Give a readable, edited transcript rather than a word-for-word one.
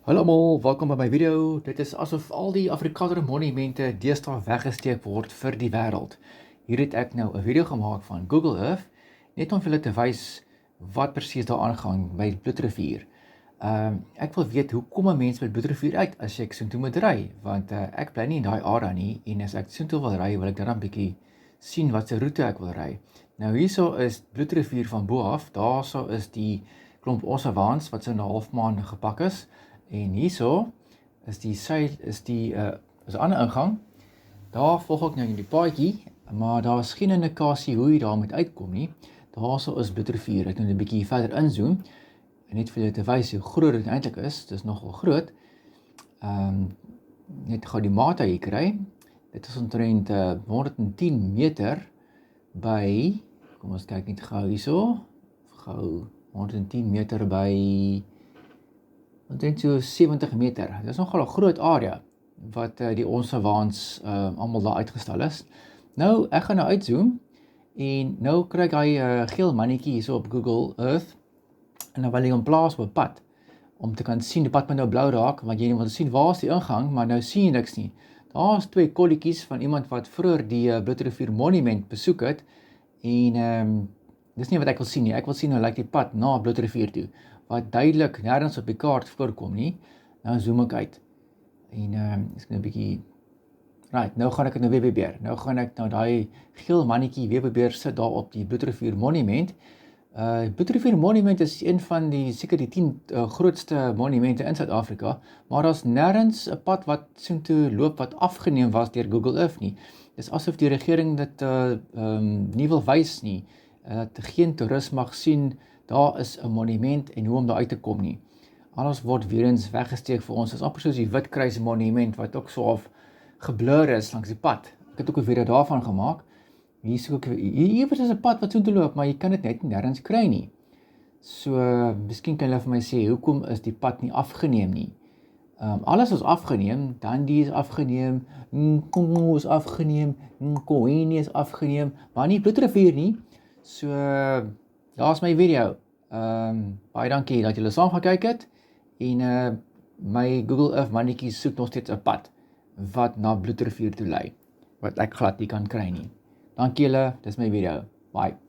Hallo almal, welkom by my video. Dit is asof al die Afrikaner monumente deesdae weggesteek word vir die wêreld. Hier het ek nou 'n video gemaak van Google Earth, net om julle te wys wat presies daar aangaan by Bloedrivier. Ek wil weet hoe kom 'n mens by Bloedrivier uit as ek soontoe moet ry, want ek bly nie in daai area nie en as ek soontoe wil ry, wil ek dan 'n bietjie sien wat se roete ek wil ry. Nou hierso is Bloedrivier van bo af, daarso is die klomp ossewaans wat so 'n halfmaan gepak is. En hierso is die 'n ander ingang. Daar volg ek nou in die paadjie, maar daar is geen indikasie hoe jy daar moet uitkom nie. Daarso is Bloedrivier. Ek moet 'n bietjie verder inzoom en net vir julle te wys hoe groot dit eintlik is. Dit is nogal groot. Net gou die mate hier kry. Dit is omtrent 110 meter by, kom ons kyk net gou hierso. Gou 110 meter by omtrent so 70 meter. Dit is nogal 'n groot area wat die ossewaans almal daar uitgestal is. Nou, ek gaan nou uitzoom en nou kry ek hy geel mannetjie hierso op Google Earth en dan wil ek hom plaas op 'n pad om te kan sien. Die pad moet nou blou raak want jy wil sien waar is die ingang, maar nou sien jy niks nie. Daar's twee kolletjies van iemand wat vroeër die Bloedrivier monument besoek het en dis nie wat ek wil sien nie. Ek wil sien hoe lyk die pad na Bloedrivier toe, wat duidelik nêrens op die kaart voorkom nie. Nou zoom ek uit. En ek nou 'n bietjie right, nou gaan ek dit nou weer probeer. Nou gaan ek nou daai geel mannetjie weer probeer sit daar op die Bloedrivier monument. Bloedrivier monument is een van die seker die 10 grootste monumente in Suid-Afrika, maar daar's nêrens 'n pad wat soontoe loop wat afgeneem was deur Google Earth nie. Dis asof die regering dit nie wil wys nie. Dat geen toerist mag sien daar is 'n monument en hoe om daar uit te kom nie. Alles word weer eens weggesteek vir ons. Dit is amper soos die Witkruis monument wat ook so of geblur is langs die pad. Ek het ook 'n video daarvan gemaak. Hier is 'n pad wat soontoe loop, maar jy kan dit net nêrens kry nie. So, miskien kan julle vir my sê hoekom is die pad nie afgeneem nie? Alles is afgeneem, Dundee is afgeneem, Nkongo is afgeneem, Nkoweni is afgeneem, maar nie Bloedrivier nie. So, daar's my video. Baie dankie dat julle saam gekyk het en my Google Earth mannetjie soek nog steeds 'n pad wat na Bloedrivier toe lei, wat ek glad nie kan kry nie. Dankie julle, dis my video. Bye.